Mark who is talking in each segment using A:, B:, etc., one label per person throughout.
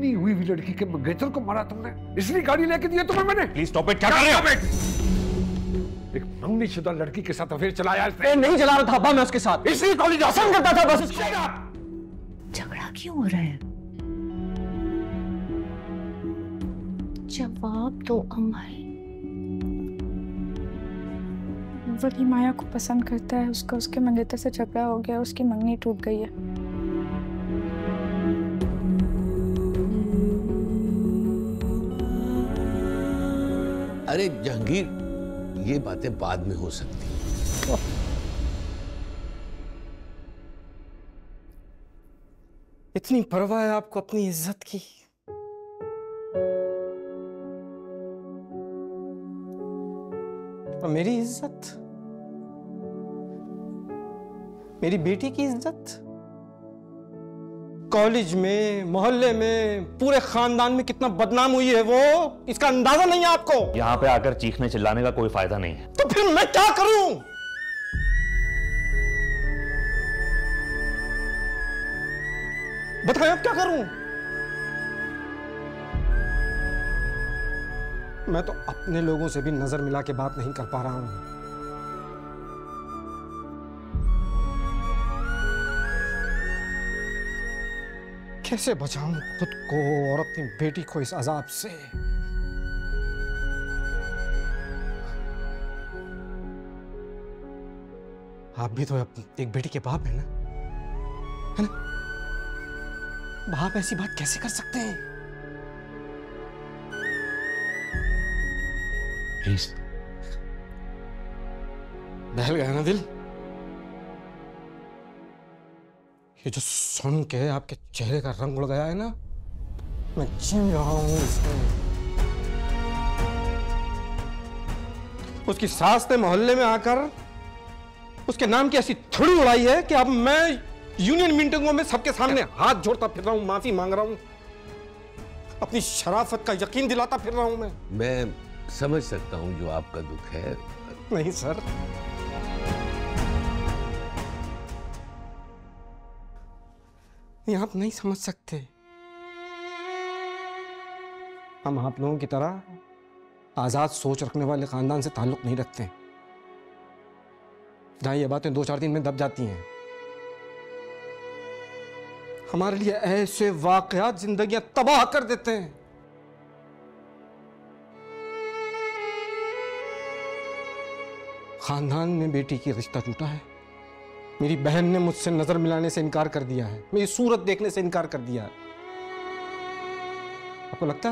A: नहीं हुई लड़की के मंगेतर को मारा तुमने, इसलिए गाड़ी लेके दी है तुम्हें मैंने।
B: Please stop it. क्या कर रहे हो?
A: एक मंगनीशुदा लड़की के साथ अफेयर चलाया इसने।
C: नहीं चला रहा था अब्बा मैं उसके साथ,
A: इसलिए कॉलेज
C: पसंद करता था बस।
D: झगड़ा क्यों हो रहा है? जवाब दो अमर।
E: वही माया को पसंद करता है, उसका उसके मंगेतर से झगड़ा हो गया, उसकी मंगनी टूट गई है।
F: अरे जहांगीर, ये बातें बाद में हो सकती हैं।
C: इतनी परवाह है आपको अपनी इज्जत की। और मेरी इज्जत, मेरी बेटी की इज्जत कॉलेज में, मोहल्ले में, पूरे खानदान में कितना बदनाम हुई है वो, इसका अंदाजा नहीं है आपको।
B: यहाँ पे आकर चीखने चिल्लाने का कोई फायदा नहीं है।
C: तो फिर मैं क्या करूं? बताएं अब क्या करूं? मैं तो अपने लोगों से भी नजर मिला के बात नहीं कर पा रहा हूं। कैसे बचाऊं खुद को और अपनी बेटी को इस अजाब से? आप भी तो एक बेटी के बाप है ना? बाप ऐसी बात कैसे कर सकते हैं?
F: प्लीज।
C: बहल गया ना दिल? ये जो सुन के आपके चेहरे का रंग उड़ गया है ना, मैं चिढ़ रहा हूं इसमें। उसकी सास ने मोहल्ले में आकर उसके नाम की ऐसी थोड़ी उड़ाई है कि अब मैं यूनियन मीटिंगों में सबके सामने हाथ जोड़ता फिर रहा हूं, माफी मांग रहा हूं, अपनी शराफत का यकीन दिलाता फिर रहा हूं।
F: मैं समझ सकता हूं जो आपका दुख है।
C: नहीं सर, ये आप नहीं समझ सकते। हम आप लोगों की तरह आजाद सोच रखने वाले खानदान से ताल्लुक नहीं रखते, जहां ये बातें 2-4 दिन में दब जाती हैं। हमारे लिए ऐसे वाकयात जिंदगियां तबाह कर देते हैं। खानदान में बेटी की रिश्ता टूटा है। मेरी बहन ने मुझसे नजर मिलाने से इनकार कर दिया है, मेरी सूरत देखने से इनकार कर दिया है। आपको लगता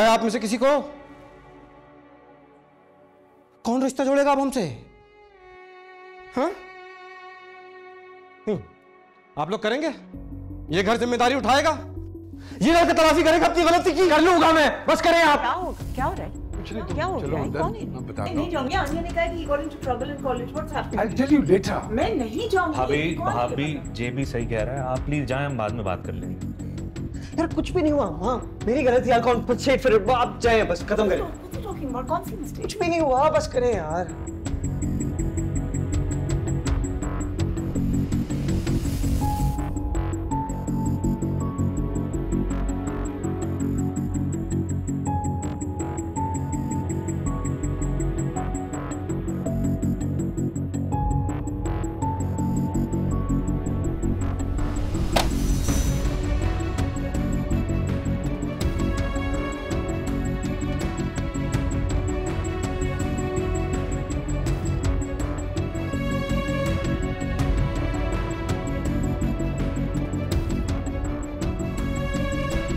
C: है आप में से किसी को कौन रिश्ता जोड़ेगा अब हमसे? हाँ? आप लोग करेंगे? ये घर जिम्मेदारी उठाएगा? ये घर का तलाशी करेगा अपनी गलती की? कर लूंगा मैं, बस करें आप।
D: क्या हो रहा है? क्या हो रहा है? कौन है? नहीं जाऊंगी। आंटी ने कहा कि he got into trouble in college. What's happening?
A: I'll tell you later.
D: मैं नहीं जाऊंगी।
B: भाभी जे भी सही कह रहा है, आप प्लीज जाएं, हम बाद में बात कर लेंगे।
C: यार कुछ भी नहीं हुआ, हाँ मेरी गलती यार, कौन पूछे, फिर आप जाए बस, खत्म करें।
D: What are you talking about? कौन सी mistake?
C: कुछ भी नहीं हुआ, बस करें यार।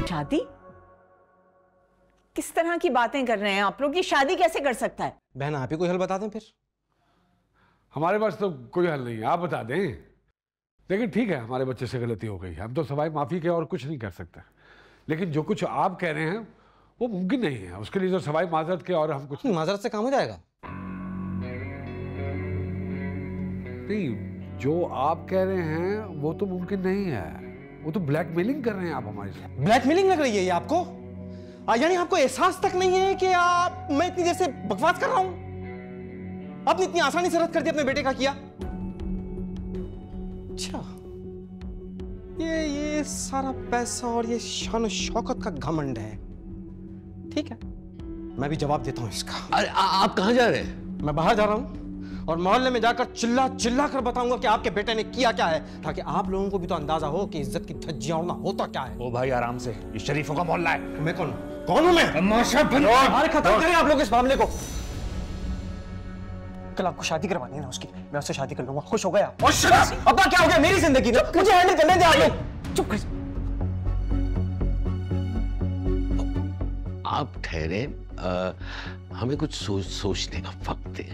D: शादी? किस तरह की बातें कर रहे हैं आप लोग? ये शादी कैसे कर सकता है?
C: बहन आप ही कोई हल बता दें फिर।
A: हमारे पास तो कोई हल नहीं है, आप बता दें। लेकिन ठीक है, हमारे बच्चे से गलती हो गई, हम तो सवाई माफी के और कुछ नहीं कर सकते। लेकिन जो कुछ आप कह रहे हैं वो मुमकिन नहीं है, उसके लिए जो सवाई माजरत के और हम कुछ
C: माजरत से काम हो जाएगा?
A: नहीं, जो आप कह रहे हैं वो तो मुमकिन नहीं है, वो तो ब्लैकमेलिंग कर रहे हैं आप हमारे साथ।
C: ब्लैकमेलिंग लग रही है ये आपको? यानी आपको एहसास तक नहीं है कि आप, मैं इतनी देर से बकवास कर रहा हूं? आपने इतनी आसानी से रद्द कर दिया अपने बेटे का किया? अच्छा, ये ये सारा पैसा और ये शान और शौकत का घमंड है, ठीक है, मैं भी जवाब देता हूं इसका।
F: अरे आप कहाँ जा रहे हैं?
C: मैं बाहर जा रहा हूं और मोहल्ले में जाकर चिल्ला चिल्ला कर बताऊंगा कि आपके बेटे ने किया क्या है, ताकि आप लोगों को भी तो अंदाजा हो कि इज्जत की धज्जियां उड़ना होता क्या है।
B: ओ भाई आराम से, ये शरीफों का मोहल्ला है।
C: मैं कौन हूं मैं? अरे खत्म करें आप लोग इस मामले को। कल आपको शादी करवानी है ना उसकी, मैं उससे शादी कर लूंगा। खुश हो गया? अब्बा क्या हो गया? मेरी जिंदगी ना, मुझे हैंडल करने दे आप लोग। चुप कर।
F: आप ठहरे, हमें कुछ सोचने का वक्त दे।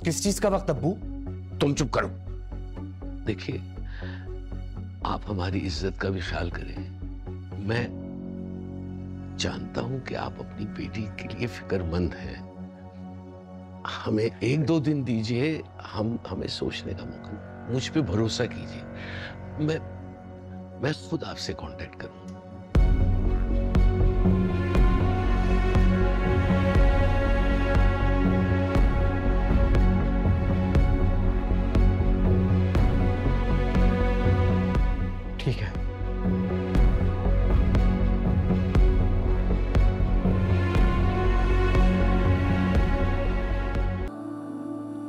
C: किस चीज का वक्त अब्बू?
F: तुम चुप करो। देखिए, आप हमारी इज्जत का भी ख्याल करें। मैं जानता हूं कि आप अपनी बेटी के लिए फिक्रमंद हैं। हमें 1-2 दिन दीजिए, हमें सोचने का मौका। मुझ पे भरोसा कीजिए, मैं खुद आपसे कांटेक्ट करूंगा।
C: ठीक है।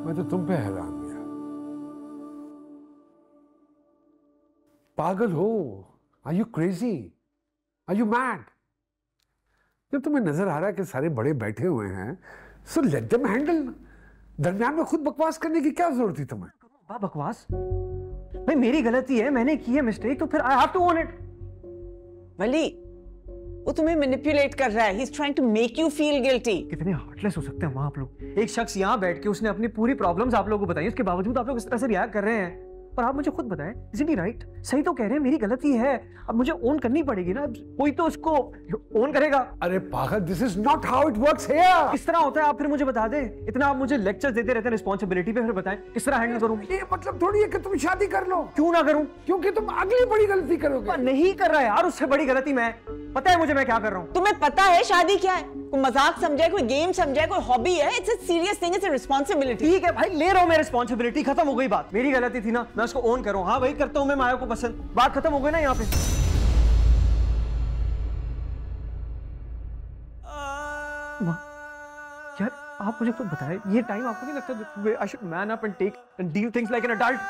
A: मैं तो तुम पे हैरान हूं यार। पागल हो? Are you crazy? Are you mad? जब तुम्हें नजर आ रहा है कि सारे बड़े बैठे हुए हैं, सो लेट देम हैंडल। दरमियान में खुद बकवास करने की क्या जरूरत थी तुम्हें?
C: बकवास? भाई मेरी गलती है, मैंने की है मिस्टेक, तो फिर I have to own it.
D: वली, वो तुम्हें मैनिपुलेट कर रहा है। He is trying to make you feel guilty.
C: कितने हार्टलेस हो सकते हैं वहां आप लोग। एक शख्स यहाँ बैठ के उसने अपनी पूरी प्रॉब्लम्स आप लोगों को बताई, उसके बावजूद आप लोग इस तरह से रिएक्ट कर रहे हैं। पर आप मुझे खुद बताएं, इज इट राइट? सही तो कह रहे हैं, मेरी गलती है, अब मुझे ओन करनी पड़ेगी ना। कोई तो उसको ओन करेगा।
A: अरे पागल, this is not how it works here.
C: किस तरह होता है आप फिर मुझे बता दें। इतना आप मुझे लेक्चर देते रहते हैं रिस्पांसिबिलिटी पे, फिर बताएं किस तरह हैंडल करूं।
A: ये मतलब थोड़ी है कि तुम शादी कर लो।
C: क्यों ना करूं?
A: क्योंकि तुम अगली बड़ी गलती करोगे।
C: नहीं कर रहा यार, उससे बड़ी गलती मैं, पता है मुझे मैं क्या कर रहा हूं।
D: तुम्हें पता है शादी क्या है? कोई मजाक समझे, कोई गेम समझे, कोई हॉबी है? It's a serious thing, it's a responsibility.
C: ठीक है भाई, ले रहा हूं मैं रिस्पांसिबिलिटी, खत्म हो गई बात। मेरी गलती थी ना, मैं उसको ओन करूं। हाँ भाई, करता हूं मैं माया को पसंद, बात खत्म हो गई ना यहाँ पे। यार आप मुझे खुद बताएं, ये टाइम आपको नहीं लगता I should man up and take and deal things like an adult?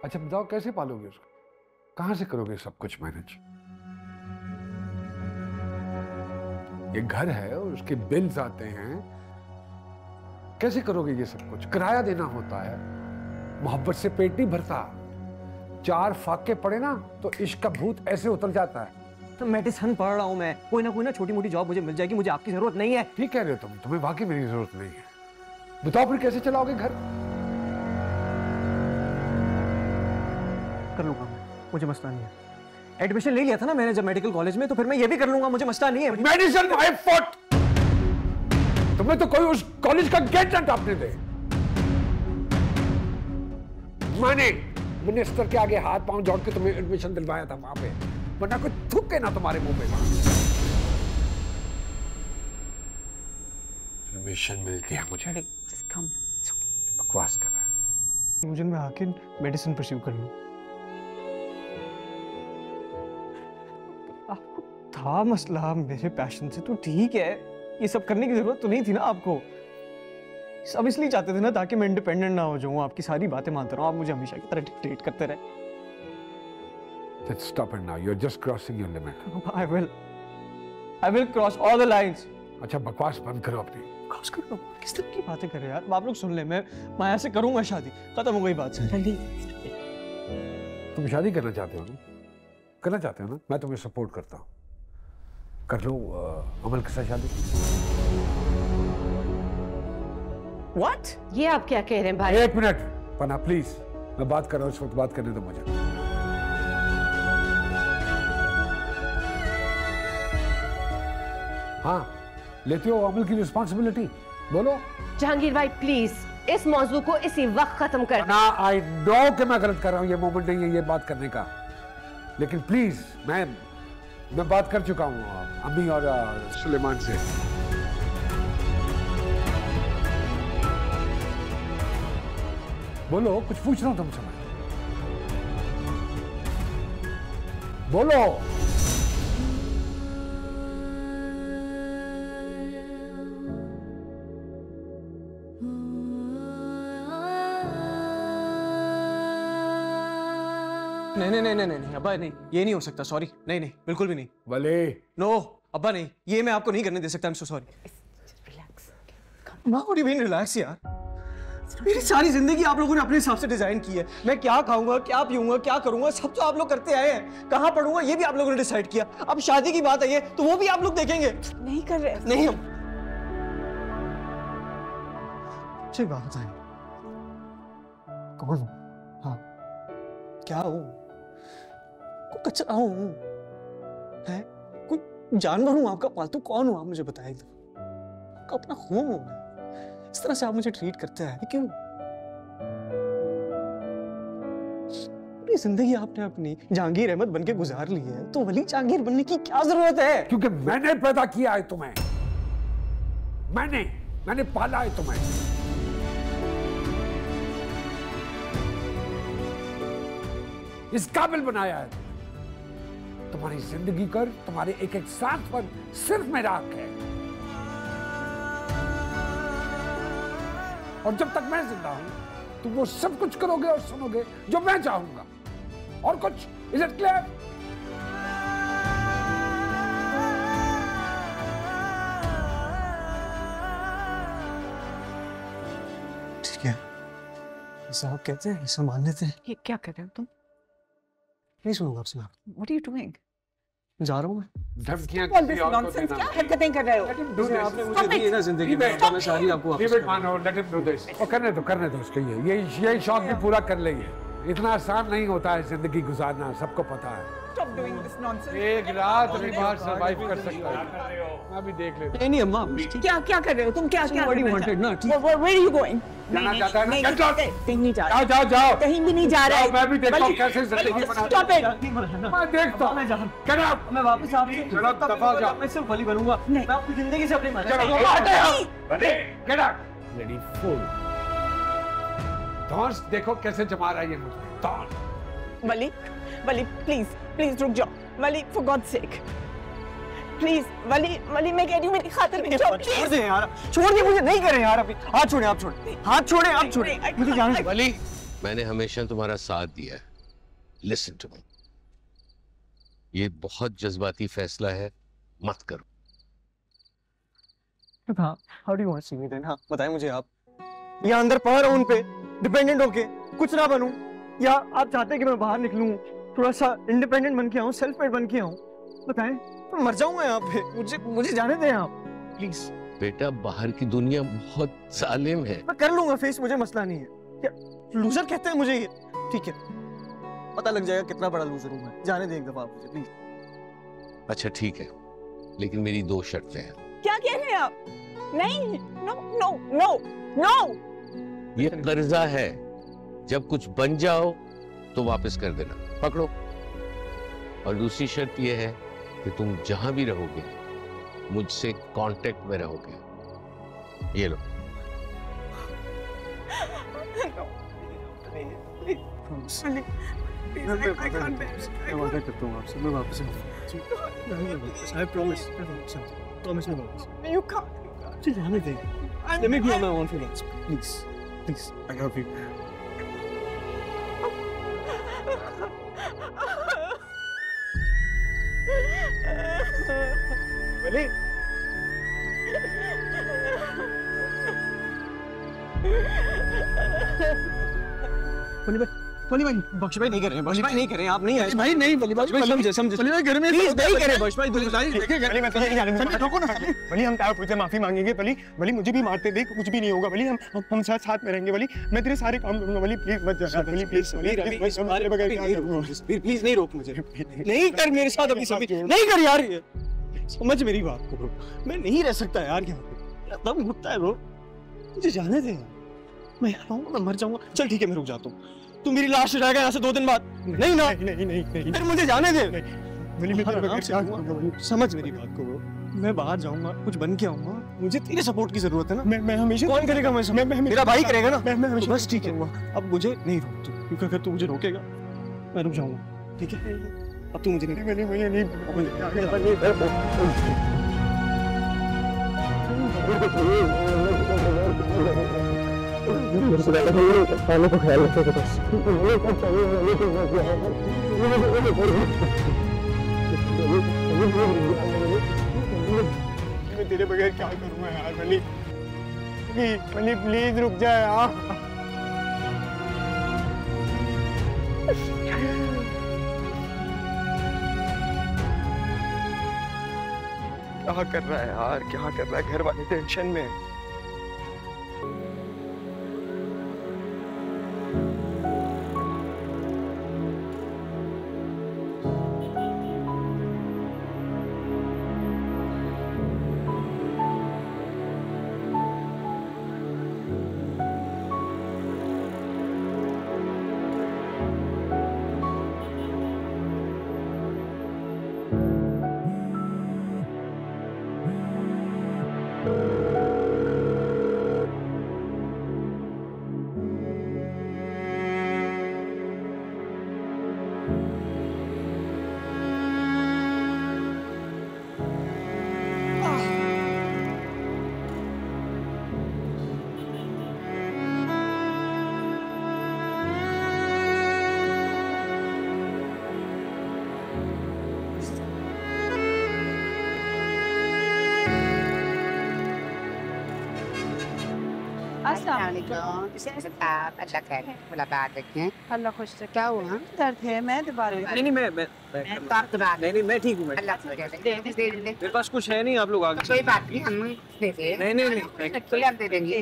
A: अच्छा बताओ, कैसे पालोगे उसको? कहां से करोगे सब कुछ मैनेज? ये घर है और उसके बिल्स आते हैं, कैसे करोगे ये सब कुछ? किराया देना होता है, मोहब्बत से पेट नहीं भरता। 4 फाके पड़े ना तो इश्क का भूत ऐसे उतर जाता है।
C: तो मेडिसिन पढ़ रहा हूं मैं, कोई ना कोई ना छोटी मोटी जॉब मुझे मिल जाएगी, मुझे आपकी जरूरत नहीं है।
A: ठीक कह रहे हो तुम, तुम्हें वाकई मेरी जरूरत नहीं है। बताओ फिर कैसे चलाओगे घर?
C: कर लूंगा मैं, मुझे मसला नहीं है। एडमिशन ले लिया था ना मैंने जब मेडिकल कॉलेज में, तो फिर मैं ये भी कर लूंगा, मुझे मसला नहीं है।
A: मेडिसिन आई फॉट, तुम्हें तो कोई उस कॉलेज का गेट ना टापने दे। मैंने मिनिस्टर के आगे हाथ पांव जोड़ के तुम्हें एडमिशन दिलवाया था वहां पे, वरना कोई थूके ना तुम्हारे मुंह पे। एडमिशन मिल गया मुझे। बकवास कर रहा है।
C: मुझे मैं आके मेडिसिन परस्यू कर लूं। आपको था मसला मेरे पैशन से, तो ठीक है, ये सब करने की जरूरत तो नहीं थी ना आपको। सब इसलिए चाहते थे ना ताकि मैं इंडिपेंडेंट ना हो जाऊं, आपकी सारी बातें मानता रहूं, आप मुझे हमेशा की तरह डिक्टेट करते रहे।
A: Let's stop it now. You're just crossing your limit.
C: I will cross all the lines.
A: अच्छा बकवास बंद करो अपनी।
C: क्रॉस कर लो, किस तरह की बातें कर रहे हैं यार? आप लोग सुन ले, मैं माया से करूंगा शादी, खत्म हो गई बात से।
A: तुम शादी करना चाहते हो ना? करना चाहते हो ना? मैं तुम्हें सपोर्ट करता हूँ, कर लो अमल के साथ शादी।
D: What? ये आप क्या कह रहे हैं भाई?
A: 1 मिनट पना प्लीज, मैं बात कर रहा हूँ, इस वक्त बात करने दो मुझे। हाँ, लेते हो अमल की रिस्पॉन्सिबिलिटी? बोलो।
G: जहांगीर भाई प्लीज इस मौजू को इसी वक्त खत्म कर।
A: ना, आई नो कि मैं गलत कर रहा हूँ, ये मोमेंट नहीं है ये बात करने का, लेकिन प्लीज मैं बात कर चुका हूँ अम्मी और सुलेमान से। बोलो, कुछ पूछ रहा हूँ तुमसे मैं। बोलो।
C: नहीं अब्बा नहीं, ये नहीं हो सकता, सॉरी, नहीं बिल्कुल भी नहीं।
A: भले
C: नो अब्बा नहीं, ये मैं आपको नहीं करने दे सकता, I am so sorry. What do you mean relax यार? मेरी सारी जिंदगी आप लोगों ने अपने हिसाब से डिजाइन की है। मैं क्या खाऊंगा, क्या पीऊंगा, क्या करूंगा, सब तो आप लोग करते आए हैं। कहाँ पढ़ूंगा ये भी आप लोगों ने डिसाइड किया। अब शादी की बात आई है तो वो भी आप लोग देखेंगे।
D: नहीं कर रहे।
C: नहीं हम अच्छी बात है। कौन हूँ? हाँ क्या हूँ? कोई कचरा हूँ है? कोई जानवर हूँ आपका पालतू? कौन हूँ आप मुझे बताइए। तो अपना हूँ, इस तरह से आप मुझे ट्रीट करते हैं क्यों? पूरी जिंदगी आपने अपनी जहांगीर अहमद बनके गुजार ली है, तो वली जहांगीर बनने की क्या जरूरत है?
A: क्योंकि मैंने पैदा किया है तुम्हें, मैंने पाला है तुम्हें। इस काबिल बनाया है तुम्हारी जिंदगी कर, तुम्हारे एक एक सांस पर सिर्फ मेरा हक है। और जब तक मैं जिंदा हूं तुम वो सब कुछ करोगे और सुनोगे जो मैं चाहूंगा, और कुछ। Is it clear?
C: ठीक है, ऐसा आप कहते हैं, ऐसा मान लेते हैं।
D: ये क्या कर रहे हो तुम?
C: नहीं सुनूंगा आपसे।
D: What are you doing?
C: जा रहा हूँ मैं।
A: धमकियां
D: All this nonsense, क्या हरकतें कर रहे हो?
C: आपने मुझे दी है ना जिंदगी में, तो मैं सारी आपको वापस करूंगा।
A: मानो, लेट हिम डू दिस। और करने दो उसके लिए, ये शौक भी पूरा कर लेंगे। इतना आसान नहीं होता है जिंदगी गुजारना, सबको पता है।
D: Stop doing this nonsense.
A: एक रात भी बाहर सर्वाइव कर सकता है। मैं भी देख लेता हूं।
C: नहीं अम्मा,
D: क्या कर रहे हो तुम? क्या
C: Somebody wanted ना, ठीक।
D: Where are you going?
A: जाना चाहता है ना?
D: कहीं नहीं जा रहा।
A: जाओ।
D: कहीं भी नहीं जा रहा है।
A: मैं भी देखता हूँ कैसे जिंदगी बनाते हैं।
D: Stop it.
A: मैं देखता हूँ। Get out.
C: मैं वापस आपसे
A: चलो दफा जाओ।
C: मैं सिर्फ वली बनूंगा। मैं अपनी जिंदगी से अपनी मर्जी।
A: Get out. Bloody fool. धौंस देखो कैसे जमा रहा है ये मुझे। धौंस।
D: वली प्लीज रुक जाओ। वली for God's sake. प्लीज वली मैं कह रही हूँ मेरी खातिर में।
C: छोड़ दे यार, छोड़ दे मुझे, नहीं करें यार अभी। हाथ छोड़े, आप छोड़े, हाथ छोड़े, आप छोड़े। मुझे जाने दे।
F: वली, मैंने हमेशा तुम्हारा साथ दिया है। लिसन टू मी, ये बहुत जज्बाती फैसला है, मत करो।
C: हाँ, how do you want to see me then? हाँ बताएं मुझे आप। या अंदर पड़ रहा हूँ उन पे डिपेंडेंट होके, कुछ ना बनूं, या आप चाहते हैं कि मैं बाहर निकलूं, थोड़ा सा इंडिपेंडेंट बन के आऊं, सेल्फ मेड बन के आऊं? बताएं, मैं मर जाऊंगा यहाँ पे। मुझे जाने दें आप प्लीज।
F: बेटा, बाहर की दुनिया बहुत जालिम है।
C: मैं कर लूंगा फेस, मुझे मसला नहीं है। क्या लूजर कहते हैं मुझे ये? ठीक है, पता लग जाएगा कितना बड़ा लूजर हूँ मैं। जाने दें एक दफा आप मुझे प्लीज।
F: अच्छा ठीक है, लेकिन मेरी 2 शर्तें हैं।
D: क्या कह रहे हैं आप? नहीं, नो।
F: ये कर्जा है, जब कुछ बन जाओ तो वापस कर देना। पकड़ो। और दूसरी शर्त ये है कि तुम जहां भी रहोगे मुझसे कांटेक्ट में रहोगे। ये लो।
C: वली, वली भाई, बख्श भाई नहीं कर रहे हैं, बख्श भाई नहीं कर रहे हैं, आप नहीं आए भाई। नहीं वली भाई, समझे वली भाई, घर में प्लीज नहीं करे बख्श भाई। वली मैं तो नहीं जा रहा, रोको ना वली। हम ताऊ पूछे माफी मांगेंगे वली, मुझे भी मारते देख, कुछ भी नहीं होगा वली। हम साथ में रहेंगे वली। मैं तेरे सारे काम करूंगा वली, प्लीज मत जा वली, प्लीज वली, तुम्हारे बगैर क्या करूंगा? प्लीज नहीं रोक मुझे, नहीं कर मेरे साथ अभी, नहीं कर यार। समझ मेरी बात को ब्रो, मैं नहीं रह सकता यार यहाँ पे, दम घुटता है ब्रो, मुझे जाने दे यार, मैं यहाँ रहूंगा, मैं मर जाऊंगा। चल ठीक है, मैं रुक जाता हूँ, तू मेरी लाश उठाएगा यहाँ से 2 दिन बाद? नहीं ना, नहीं, फिर मुझे जाने दे। समझ मेरी बात को ब्रो, मैं बाहर जाऊंगा, कुछ बन के आऊंगा, मुझे तेरे सपोर्ट की जरूरत है ना। मैं हमेशा कौन करेगा? मैं मेरा भाई करेगा ना। मैं हमेशा बस ठीक है, अब मुझे नहीं रोक तू, क्योंकि अगर तू मुझे रोकेगा मैं रुक जाऊंगा, ठीक है? अब तू मुझे नहीं मैं तेरे बगैर क्या करूंगा यार? वली प्लीज रुक जा यार। क्या कर रहा है यार, क्या कर रहा है? घर वाले टेंशन में है।
H: अल्लाह खैर मुलाकात रखें।
E: अल्लाह खुश रखे।
H: क्या हुआ?
E: दर्द है, मैं दोबारा
C: नहीं नहीं, मैं ठीक हूँ। मेरे पास कुछ है नहीं, आप लोग आगे।
H: कोई बात नहीं, हम दे दें।
C: नहीं
H: कोई हम दे देंगे।